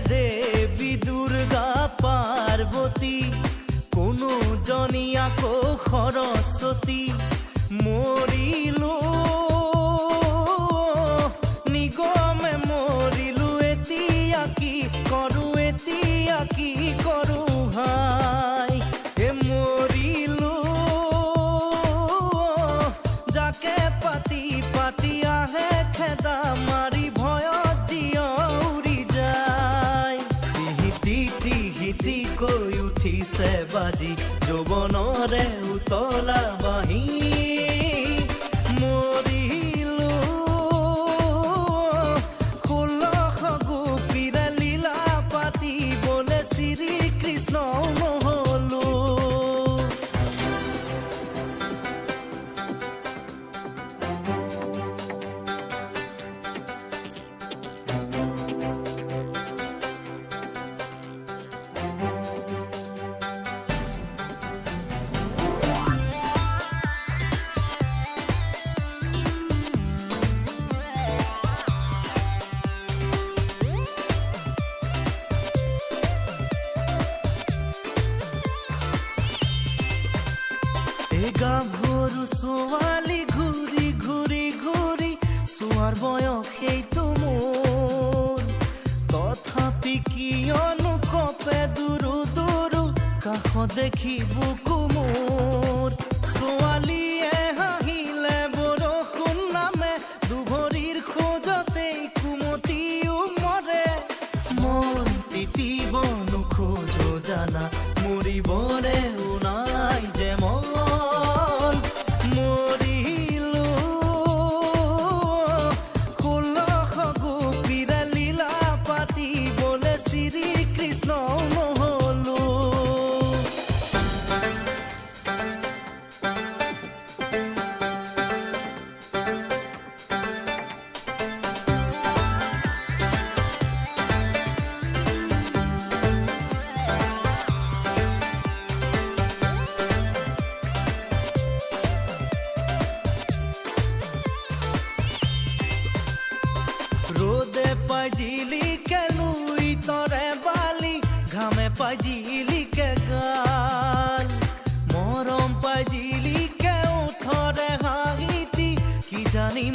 देवी दुर्गा पार्वती कोनो जनिया को सरस्वती मरिलो निगमे मरिलो एतिया की करू हाय ए मरिलो जाके पाती पाती आहे खेदा मारी भय কৈ উঠিছে বাজি যৌৱনৰে উতলা বাঁহী মৰিলো 16 গোপীৰে লীলা পাতিবলে শ্ৰীকৃষ্ণ নহলো গাভৰু ছোৱালী ঘূৰি ঘূৰি ঘূৰি চোৱাৰ বয়স সেইটো মোৰ তথাপি কিয়নো কপে দূৰো দূৰো কাষ দেখি বুকু মোৰ ছোৱালীয়ে হাঁহিলে বৰষুণ নামে দুভৰিৰ খোজতেই কুমতিও মৰে মন তিতিব নোখোজো জানা মৰিবৰে নাই যে মন रोदे पाजिली के नुई तोरे बाली घामे पाजिली के गाल मरम पाजिली के उठरे हाहिती की जानी